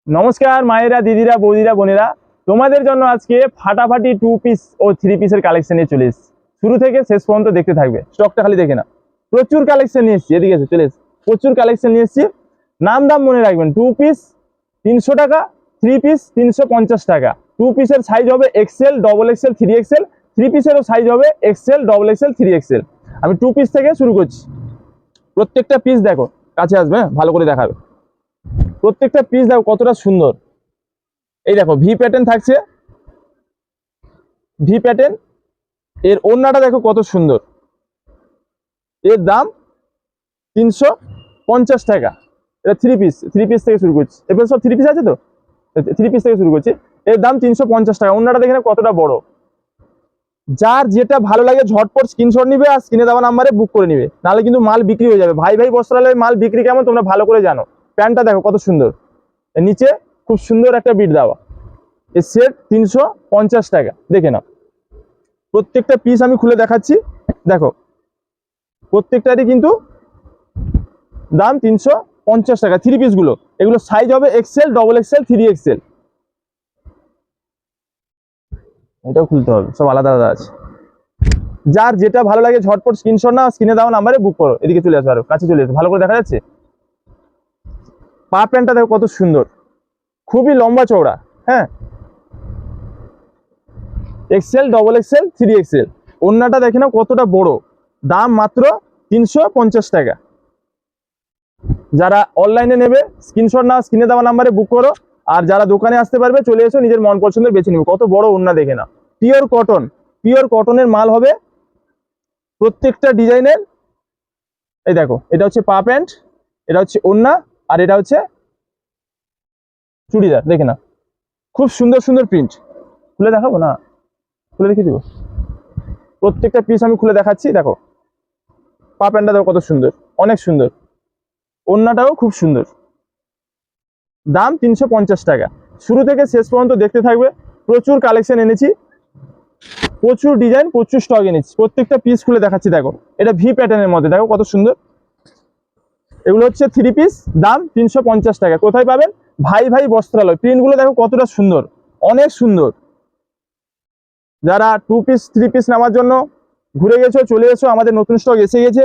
নমস্কার মায়েরা, দিদিরা, বৌদিরা, বোনেরা, তোমাদের জন্য আজকে ফাটাফাটি 2 পিস ও 3 পিসের কালেকশন নিয়ে চলে এসেছি। শুরু থেকে শেষ পর্যন্ত দেখতে থাকবে, স্টকটা খালি দেখে না। প্রচুর কালেকশন নিয়ে এসেছি, এদিকে এসে চলে এসেছি। প্রচুর কালেকশন নিয়ে এসেছি। নাম দাম মনে রাখবেন, 2 পিস 300 টাকা, 3 পিস 350 টাকা। 2 পিসের সাইজ হবে এক্সেল, ডবল এক্সেল, 3XL। 3 পিসেরও সাইজ হবে এক্সেল, ডবল এক্সেল, 3XL। আমি 2 পিস থেকে শুরু করছি। প্রত্যেকটা পিস দেখো, কাছে আসবে, ভালো করে দেখাবে। প্রত্যেকটা পিস দেখো কতটা সুন্দর। এই দেখো ভি প্যাটার্ন থাকছে, ভি প্যাটার্ন। এর ওড়নাটা দেখো কত সুন্দর। এর দাম 350 টাকা। এটা 3 পিস, 3 পিস থেকে শুরু করছি। এবার সব 3 পিস আছে তো, 3 পিস থেকে শুরু করছি। এর দাম 350 টাকা। ওড়নাটা দেখে না কতটা বড়। যার যেটা ভালো লাগে ঝটপট স্ক্রিনশট নিবে আর স্ক্রিনে দেওয়া নাম্বারে বুক করে নিবে, নাহলে কিন্তু মাল বিক্রি হয়ে যাবে। ভাই ভাই বস্ত্রালয়ের মাল বিক্রি কেমন তোমরা ভালো করে জানো। প্যান্টটা দেখো কত সুন্দর, এর নিচে খুব সুন্দর একটা বিট দেওয়া। এর সেট 350 টাকা। দেখে নাও, প্রত্যেকটা পিস আমি খুলে দেখাচ্ছি। দেখো প্রত্যেকটারই কিন্তু দাম 350 টাকা। 3 পিস গুলো, এগুলো সাইজ হবে এক্সেল, ডবল এক্সেল, 3XL। এটাও খুলতে হবে, সব আলাদা আলাদা আছে। যার যেটা ভালো লাগে ঝটপট স্ক্রিনশট নাও, স্ক্রিনে দেওয়া নাম্বারে বুক করো। এদিকে চলে আসো, আরো কাছে চলে আসো, ভালো করে দেখা যাচ্ছে। পা প্যান্টটা দেখো কত সুন্দর, খুবই লম্বা চওড়া। হ্যাঁ, এক্সেল, ডবল এক্সেল, 3XL। ওড়নাটা দেখে নাও কতটা বড়। দাম মাত্র 350 টাকা। যারা অনলাইনে নেবে স্ক্রিনশট নাও, স্ক্রিনে দেওয়া নাম্বারে বুক করো। আর যারা দোকানে আসতে পারবে চলে এসো, নিজের মন পছন্দের বেছে নিবে। কত বড় ওড়না দেখে না। পিওর কটন, পিওর কটনের মাল হবে প্রত্যেকটা ডিজাইনের। এই দেখো, এটা হচ্ছে পা প্যান্ট, এটা হচ্ছে ওড়না, আর এটা হচ্ছে চুড়িদার। দেখে না, খুব সুন্দর সুন্দর প্রিন্ট। খুলে দেখাবো না, খুলে রেখে দিব। প্রত্যেকটা পিস আমি খুলে দেখাচ্ছি। দেখো পা প্যান্টটা দেখো কত সুন্দর, অনেক সুন্দর। ওড়নাটাও খুব সুন্দর। দাম 350 টাকা। শুরু থেকে শেষ পর্যন্ত দেখতে থাকবে। প্রচুর কালেকশন এনেছি, প্রচুর ডিজাইন, প্রচুর স্টক এনেছি। প্রত্যেকটা পিস খুলে দেখাচ্ছি। দেখো এটা ভি প্যাটার্নের মধ্যে, দেখো কত সুন্দর। এগুলো হচ্ছে 3 পিস, দাম 350 টাকা। কোথায় পাবেন? ভাই ভাই বস্ত্রালয়। প্রিন্টগুলো দেখো কতটা সুন্দর, অনেক সুন্দর। যারা 2 পিস 3 পিস নেওয়ার জন্য ঘুরে গেছো, চলে এসো, আমাদের নতুন স্টক এসে গেছে।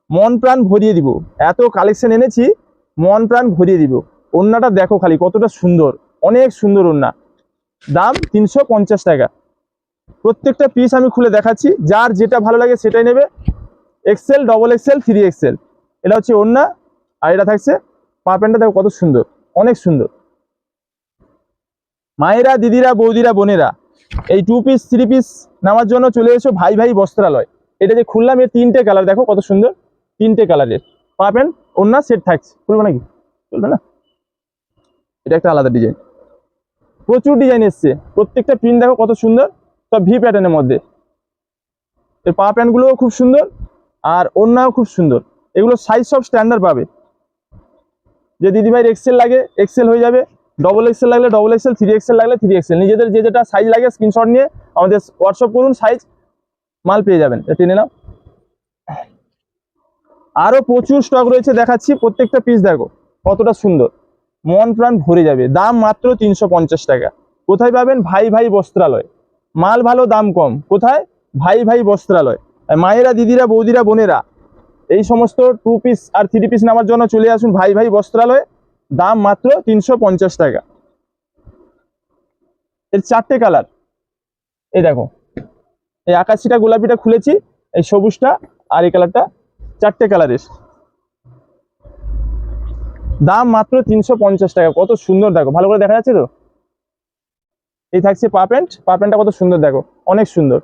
মন প্রাণ ভরিয়ে দিব, এত কালেকশন এনেছি, মন প্রাণ ভরিয়ে দিব। ওড়নাটা দেখো খালি কতটা সুন্দর, অনেক সুন্দর ওড়না। দাম 350 টাকা। প্রত্যেকটা পিস আমি খুলে দেখাচ্ছি, যার যেটা ভালো লাগে সেটাই নেবে। XL, double XL, 3XL। এটা হচ্ছে ওড়না, আর এটা থাকছে পা প্যান্টটা। দেখো কত সুন্দর, অনেক সুন্দর। মায়েরা, দিদিরা, বৌদিরা, বোনেরা, এই 2 পিস 3 পিস নেওয়ার জন্য চলে এসো ভাই ভাই বস্ত্রালয়। এটা যে খুললাম, এর 3টে কালার, দেখো কত সুন্দর। 3টে কালারের পা প্যান্ট, ওড়না সেট থাকছে। খুলবো নাকি? চলবে না, এটা একটা আলাদা ডিজাইন। প্রচুর ডিজাইন এসছে, প্রত্যেকটা প্রিন্ট দেখো কত সুন্দর, সব ভি প্যাটার্নের মধ্যে। এর পা প্যান্টগুলোও খুব সুন্দর, আর ওড়নাও খুব সুন্দর। এগুলো সাইজ সব স্ট্যান্ডার্ড পাবে। যে দিদিভাইয়ের এক্সেল লাগে এক্সেল হয়ে যাবে, ডবল এক্সেল লাগলে ডবল এক্সেল, 3XL লাগলে 3XL। নিজেদের যে যেটা সাইজ লাগে স্ক্রিনশট নিয়ে আমাদের হোয়াটসঅ্যাপ করুন, সাইজ মাল পেয়ে যাবেন। এটা টেনে নাও। আরো প্রচুর স্টক রয়েছে, দেখাচ্ছি। প্রত্যেকটা পিস দেখো কতটা সুন্দর, মন প্রাণ ভরে যাবে। দাম মাত্র 350 টাকা। কোথায় পাবেন? ভাই ভাই বস্ত্রালয়। মাল ভালো, দাম কম। কোথায়? ভাই ভাই বস্ত্রালয়। মায়েরা, দিদিরা, বৌদিরা, বোনেরা, এই সমস্ত 2 পিস আর 3 পিস নেওয়ার জন্য চলে আসুন ভাই ভাই বস্ত্রালয়। দাম মাত্র 350 টাকা। এর 4টে কালার। এই দেখো, এই আকাশিটা গোলাপিটা খুলেছি, এই সবুজটা, আর এই কালারটা। 4টে কালারের, দাম মাত্র 350 টাকা। কত সুন্দর দেখো, ভালো করে দেখা যাচ্ছে তো। এই থাকছে পা প্যান্ট, পা প্যান্টটা কত সুন্দর দেখো, অনেক সুন্দর,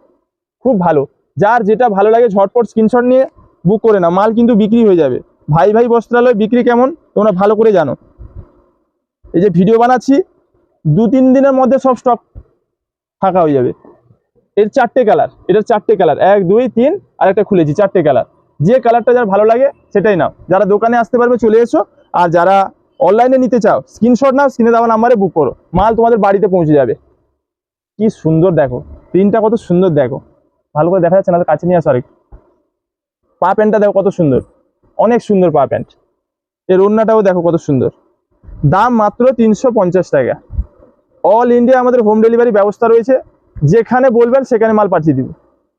খুব ভালো। যার যেটা ভালো লাগে ঝটপট স্ক্রিনশট নিয়ে বুক করে নাও, মাল কিন্তু বিক্রি হয়ে যাবে। ভাই ভাই বস্ত্রালয় বিক্রি কেমন তোমরা ভালো করে জানো। এই যে ভিডিও বানাচ্ছি, 2-3 দিনের মধ্যে সব স্টক ফাঁকা হয়ে যাবে। এর 4টে কালার, এটার 4টে কালার, 1 2 3, আর একটা খুলেছি। 4টে কালার, যে কালারটা যার ভালো লাগে সেটাই নাও। যারা দোকানে আসতে পারবে চলে এসো, আর যারা অনলাইনে নিতে চাও স্ক্রিনশট নাও, স্ক্রিনে দেওয়া নাম্বারে বুক করো, মাল তোমাদের বাড়িতে পৌঁছে যাবে। কি সুন্দর দেখো, প্রিন্টটা কত সুন্দর দেখো, ভালো করে দেখা যাচ্ছে না, কাছে নিয়ে আসো আরেকটু। পা প্যান্টটা দেখো কত সুন্দর, অনেক সুন্দর পা প্যান্ট। এর ওড়নাটাও দেখো কত সুন্দর। দাম মাত্র 350 টাকা। অল ইন্ডিয়া আমাদের হোম ডেলিভারি ব্যবস্থা রয়েছে, যেখানে বলবেন সেখানে মাল পাঠিয়ে দিব।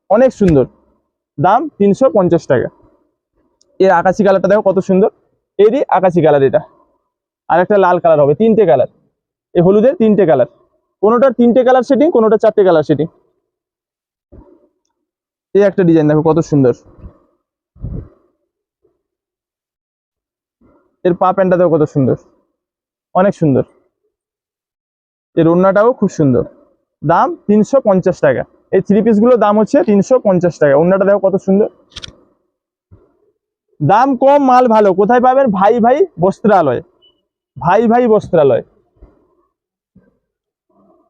অনেক সুন্দর, দাম 350 টাকা। এর আকাশি কালারটা দেখো কত সুন্দর, এরই আকাশি কালার এটা, আর একটা লাল কালার হবে, তিনটে কালার। এই হলুদের তিনটে কালার, কোনোটার তিনটে কালার সেটিং, কোনোটা চারটে কালার সেটিং। এই একটা ডিজাইন দেখো কত সুন্দর, এর পা প্যান্টটা দেখো কত সুন্দর, অনেক সুন্দর। এর ওড়নাটাও খুব সুন্দর, দাম 350 টাকা। এই থ্রি পিস গুলোর দাম হচ্ছে 350 টাকা। ওড়নাটা দেখো কত সুন্দর, দাম কম মাল ভালো। কোথায় পাবেন? ভাই ভাই বস্ত্রালয়। ভাই ভাই বস্ত্রালয়।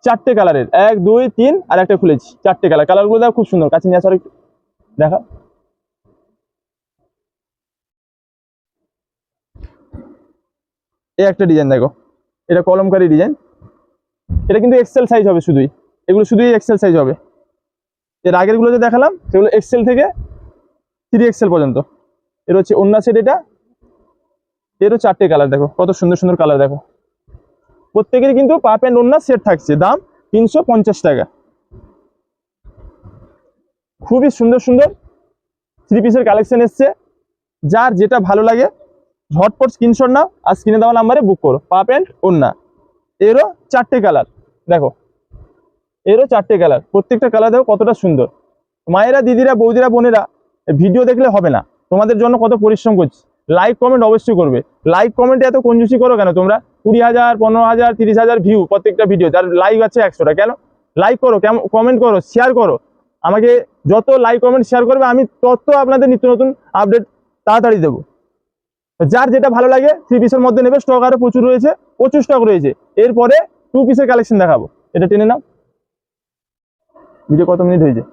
চারটে কালারের, 1 2 3 আর একটা খুলেছি, চারটে কালার। কালারগুলো দেখো খুব সুন্দর, কাছে নিয়ে আসার একটু দেখা। এই একটা ডিজাইন দেখো, এটা কলমকারী ডিজাইন, এটা কিন্তু এক্সেল সাইজ হবে শুধুই, এগুলো শুধুই এক্সেল সাইজ হবে। এর আগের গুলো যে দেখালাম সেগুলো এক্সেল থেকে 3XL পর্যন্ত। এর হচ্ছে ওড়না সেট এটা, এরও চারটে কালার দেখো কত সুন্দর সুন্দর কালার দেখো। প্রত্যেকেরই কিন্তু পা প্যান্ট ওড়না সেট থাকছে, দাম 350 টাকা। খুবই সুন্দর সুন্দর থ্রি পিসের কালেকশন এসছে, যার যেটা ভালো লাগে ঝটপট স্ক্রিনশট নাও আর স্ক্রিনে দেওয়া নাম্বারে বুক করো। পা প্যান্ট ওড়না, এরও চারটে কালার দেখো, এরও চারটে কালার। প্রত্যেকটা কালার দেখো কতটা সুন্দর। মায়েরা, দিদিরা, বৌদিরা, বোনেরা, ভিডিও দেখলে হবে না, তোমাদের জন্য কত পরিশ্রম করছি। লাইক কমেন্ট অবশ্যই করবে। লাইক কমেন্টে এত কঞ্জুসি করো কেন তোমরা? 20,000, 15,000, 30,000 ভিউ প্রত্যেকটা ভিডিও, যার লাইক আছে 100টা। কেন? লাইক করো, কমেন্ট করো, শেয়ার করো। আমাকে যত লাইক কমেন্ট শেয়ার করবে আমি তত আপনাদের নিত্য নতুন আপডেট তাড়াতাড়ি দেবো। যার যেটা ভালো লাগে থ্রি পিসের মধ্যে নেবে, স্টক আরো প্রচুর রয়েছে, প্রচুর স্টক রয়েছে। এরপরে টু পিসের কালেকশন দেখাবো। এটা টেনে নাও। ভিডিও কত মিনিট হয়েছে?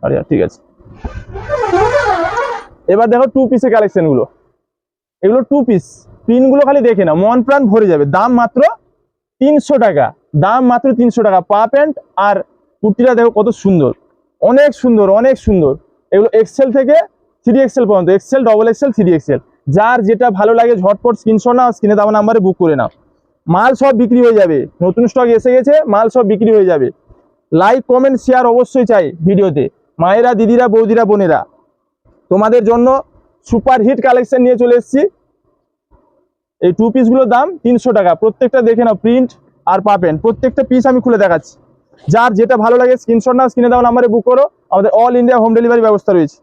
আরে ঠিক আছে। এবার দেখো টু পিসের কালেকশন গুলো, এগুলো টু পিস। প্রিন্ট গুলো খালি দেখে না, মন প্রাণ ভরে যাবে। দাম মাত্র 300 টাকা, দাম মাত্র 300 টাকা। পা প্যান্ট আর কুর্তিটা দেখো কত সুন্দর, অনেক সুন্দর, অনেক সুন্দর। এগুলো এক্সেল থেকে 3XL পর্যন্ত, এক্সেল, ডবল এক্সেল, 3XL। যার যেটা ভালো লাগে ঝটপট স্ক্রিনশট নাও, স্ক্রিনে দেওয়া নাম্বারে বুক করে নাও। মাল সব বিক্রি হয়ে যাবে, নতুন স্টক এসে গেছে, মাল সব বিক্রি হয়ে যাবে। লাইক কমেন্ট শেয়ার অবশ্যই চাই ভিডিওতে। মায়েরা, দিদিরা, বৌদিরা, বোনেরা, তোমাদের জন্য সুপার হিট কালেকশন নিয়ে চলে এসেছি। এই টু পিস গুলোর দাম 300 টাকা। প্রত্যেকটা দেখে নাও, প্রিন্ট আর পাবেন। প্রত্যেকটা পিস আমি খুলে দেখাচ্ছি। যার যেটা ভালো লাগে স্ক্রিনশট নাও, স্ক্রিনে দেওয়া নাম্বারে বুক করো। আমাদের অল ইন্ডিয়া হোম ডেলিভারি ব্যবস্থা রয়েছে।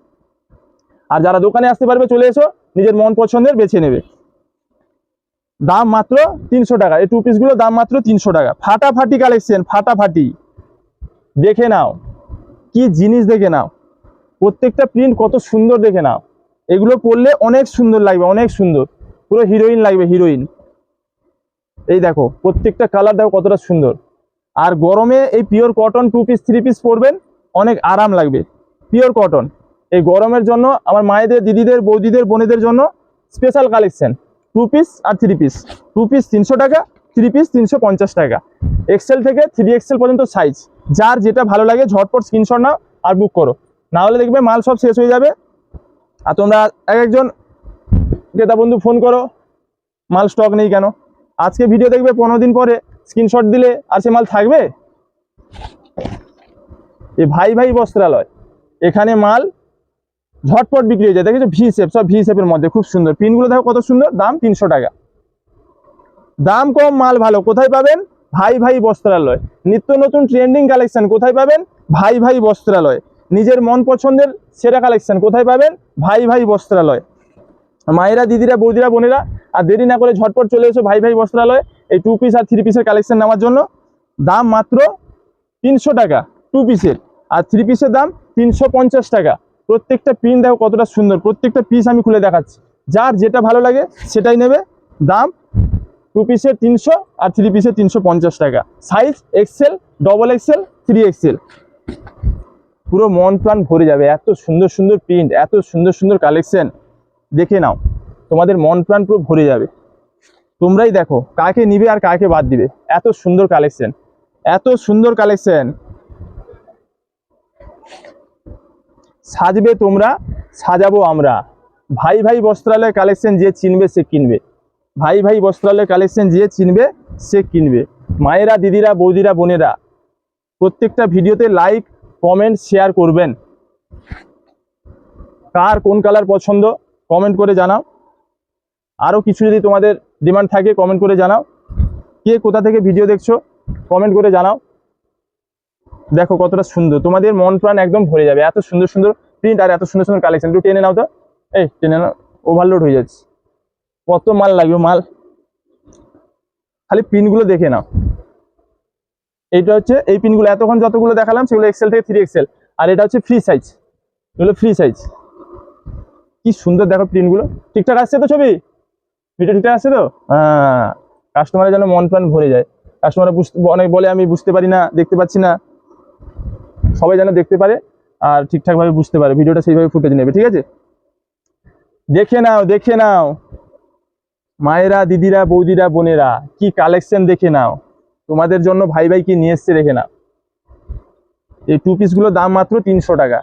আর যারা দোকানে আসতে পারবে চলে এসো, নিজের মন পছন্দের বেছে নেবে। দাম মাত্র 300 টাকা। এই টু পিস গুলো দাম মাত্র 300 টাকা। ফাটাফাটি কালেকশন, ফাটাফাটি। দেখে নাও কি জিনিস, দেখে নাও প্রত্যেকটা প্রিন্ট কত সুন্দর, দেখে নাও। এগুলো পরলে অনেক সুন্দর লাগবে, অনেক সুন্দর, পুরো হিরোইন লাগবে, হিরোইন। এই দেখো প্রত্যেকটা কালার দেখো কতটা সুন্দর। আর গরমে এই pure cotton two piece three piece পরবেন, অনেক আরাম লাগবে। পিওর কটন এই গরমের জন্য আমার মায়েদের, দিদিদের, বৌদিদের, বোনেদের জন্য স্পেশাল কালেকশন। টু পিস আর থ্রি পিস। টু পিস 300 টাকা, থ্রি পিস 350 টাকা। এক্সেল থেকে 3XL পর্যন্ত সাইজ। যার যেটা ভালো লাগে ঝটপট স্ক্রিনশট নাও আর বুক করো, না হলে দেখবে মাল সব শেষ হয়ে যাবে। আর তোমরা একজন ক্রেতা বন্ধু ফোন করো, মাল স্টক নেই কেন। আজকে ভিডিও দেখবে, 15 দিন পরে স্ক্রিনশট দিলে আর সে মাল থাকবে? এই ভাই ভাই বস্ত্রালয়, এখানে মাল ঝটপট বিক্রি হয়ে যায়। দেখেছো ভি শেপ, সব ভি শেপের মধ্যে খুব সুন্দর। পিনগুলো দেখো কত সুন্দর, দাম 300 টাকা। দাম কম মাল ভালো, কোথায় পাবেন? ভাই ভাই বস্ত্রালয়। নিত্য নতুন ট্রেন্ডিং কালেকশন কোথায় পাবেন? ভাই ভাই বস্ত্রালয়। নিজের মন পছন্দের সেরা কালেকশন কোথায় পাবেন? ভাই ভাই বস্ত্রালয়। মায়েরা, দিদিরা, বৌদিরা, বোনেরা, আর দেরি না করে ঝটপট চলে এসো ভাই ভাই বস্ত্রালয় এই টু পিস আর থ্রি পিসের কালেকশন নেওয়ার জন্য। দাম মাত্র 300 টাকা টু পিসের, আর থ্রি পিসের দাম 350 টাকা। প্রত্যেকটা প্রিন্ট দেখো কতটা সুন্দর, প্রত্যেকটা পিস আমি খুলে দেখাচ্ছি। যার যেটা ভালো লাগে সেটাই নেবে। দাম টু পিসের 300 আর থ্রি পিসের 350 টাকা। Size Excel, double XL, 3XL। পুরো মন প্রাণ ভরে যাবে, এত সুন্দর সুন্দর প্রিন্ট, এত সুন্দর সুন্দর কালেকশন। দেখে নাও, তোমাদের মন প্রাণ পুরো ভরে যাবে। তোমরাই দেখো কাকে নিবে আর কাকে বাদ দিবে। এত সুন্দর কালেকশন, এত সুন্দর কালেকশন। সাজবে তোমরা, সাজাবো আমরা। ভাই ভাই বস্ত্রালয় কালেকশন যে চিনবে সে কিনবে, ভাই ভাই বস্ত্রালয় কালেকশন যে চিনবে সে কিনবে। মায়েরা, দিদিরা, বৌদিরা, বোনেরা প্রত্যেকটা ভিডিওতে লাইক, কমেন্ট, শেয়ার করবেন। কার কোন কালার পছন্দ কমেন্ট করে জানাও। আরও কিছু যদি তোমাদের ডিমান্ড থাকে কমেন্ট করে জানাও। কে কোথা থেকে ভিডিও দেখছো কমেন্ট করে জানাও। দেখো কতটা সুন্দর, তোমাদের মন প্রাণ একদম ভরে যাবে। এত সুন্দর সুন্দর প্রিন্ট আর এত সুন্দর সুন্দর কালেকশন। একটু টেনে নাও তো, এই টেনে নাও, ওভারলোড হয়ে যাচ্ছে। কত মাল লাগবে, মাল খালি পিনগুলো দেখে নাও। এইটা হচ্ছে এই পিনগুলো, এতক্ষণ যতগুলো দেখালাম সেগুলো এক্সেল থেকে 3XL, আর এটা হচ্ছে ফ্রি সাইজ, এগুলো ফ্রি সাইজ। কি সুন্দর দেখো প্রিন্টগুলো। ঠিকঠাক আসছে তো ছবি, ভিডিও ঠিকঠাক আসছে তো? হ্যাঁ, কাস্টমারের যেন মন প্রাণ ভরে যায়। কাস্টমার অনেক বলে আমি বুঝতে পারি না, দেখতে পাচ্ছি না। সবাই যেন দেখতে পারে আর ঠিকঠাকভাবে বুঝতে পারে, ভিডিওটা সেইভাবে ফুটেজ নেবে। ঠিক আছে, দেখে নাও, দেখে নাও মায়েরা, দিদিরা, বৌদিরা, বোনেরা, কি কালেকশন দেখে নাও। তোমাদের জন্য ভাই ভাই কি নিয়ে এসছে দেখে নাও। এই 2 পিসগুলোর দাম মাত্র 300 টাকা।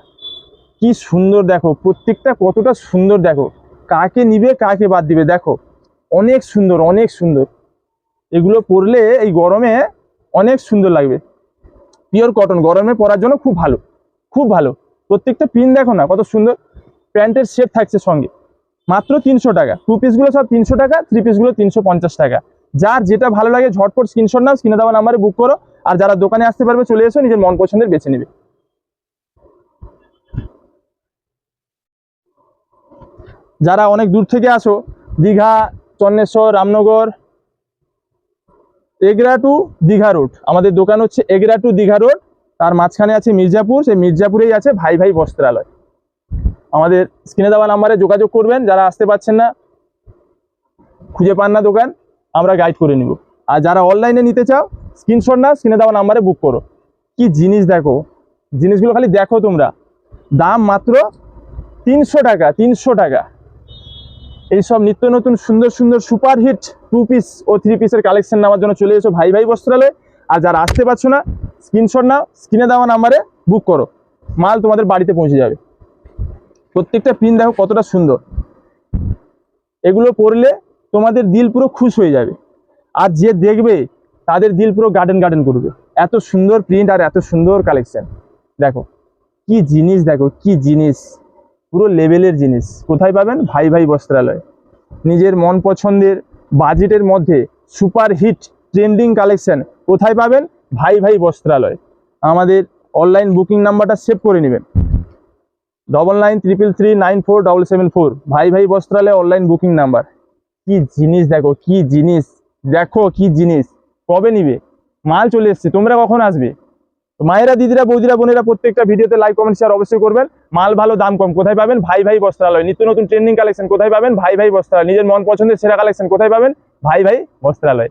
কি সুন্দর দেখো, প্রত্যেকটা কতটা সুন্দর দেখো। কাকে নিবে কাকে বাদ দিবে দেখো, অনেক সুন্দর, অনেক সুন্দর। এগুলো পরলে এই গরমে অনেক সুন্দর লাগবে। পিওর কটন, গরমে পরার জন্য খুব ভালো, খুব ভালো। প্রত্যেকটা পিন দেখো না কত সুন্দর, প্যান্টের সেট থাকছে সঙ্গে। মাত্র 300 টাকা। 2 পিসগুলো সব 300 টাকা, 3 পিসগুলো 350 টাকা। যার যেটা ভালো লাগে ঝটপট স্ক্রিনশট নাও, স্ক্রিনে দেওয়া নাম্বারে বুক করো। আর যারা দোকানে আসতে পারবে চলে এসো, নিজের মন পছন্দের বেছে নেবে। যারা অনেক দূর থেকে আসো, দীঘা, চন্নেশ্বর, রামনগর, এগরা টু দীঘা রোড, আমাদের দোকান হচ্ছে এগরা টু দীঘা রোড। তার মাঝখানে আছে মির্জাপুর, সেই মির্জাপুরেই আছে ভাই ভাই বস্ত্রালয়। আমাদের স্ক্রিনে দেওয়া নাম্বারে যোগাযোগ করবেন। যারা আসতে পারছেন না, খুঁজে পান না দোকান, আমরা গাইড করে নিব। আর যারা অনলাইনে নিতে চাও স্ক্রিনশট নাও, স্ক্রিনে দেওয়া নাম্বারে বুক করো। কি জিনিস দেখো, জিনিসগুলো খালি দেখো তোমরা। দাম মাত্র 300 টাকা, 300 টাকা। এইসব নিত্য নতুন সুন্দর সুন্দর সুপার হিট 2 পিস ও 3 পিসের কালেকশন নেওয়ার জন্য চলে এসো ভাই ভাই বস্ত্রালয়। আর যারা আসতে পারছো না স্ক্রিনশট নাও, স্ক্রিনে দেওয়া নাম্বারে বুক করো, মাল তোমাদের বাড়িতে পৌঁছে যাবে। প্রত্যেকটা পিন দেখো কতটা সুন্দর। এগুলো পরলে তোমাদের দিল পুরো খুশ হয়ে যাবে, আর যে দেখবে তাদের দিল পুরো গার্ডেন গার্ডেন করবে। এত সুন্দর প্রিন্ট আর এত সুন্দর কালেকশন দেখো। কি জিনিস দেখো, কি জিনিস, পুরো লেভেলের জিনিস। কোথায় পাবেন? ভাই ভাই বস্ত্রালয়। নিজের মন পছন্দের বাজেটের মধ্যে সুপার হিট ট্রেন্ডিং কালেকশন কোথায় পাবেন? ভাই ভাই বস্ত্রালয়। আমাদের অনলাইন বুকিং নাম্বারটা সেভ করে নেবেন, 9933394774। ভাই ভাই বস্ত্রালয় অনলাইন বুকিং নাম্বার। কি জিনিস দেখো, কি জিনিস দেখো, কি জিনিস। কবে নিবে? মাল চলে এসছে, তোমরা কখন আসবে? মায়েরা, দিদিরা, বৌদিরা, বোনেরা প্রত্যেকটা ভিডিওতে লাইক, কমেন্ট, শেয়ার অবশ্যই করবেন। মাল ভালো, দাম কম কোথায় পাবেন? ভাই ভাই বস্ত্রালয়। নিত্য নতুন ট্রেন্ডিং কালেকশন কোথায় পাবেন? ভাই ভাই বস্ত্রালয়। নিজের মন পছন্দের সেরা কালেকশন কোথায় পাবেন? ভাই ভাই বস্ত্রালয়।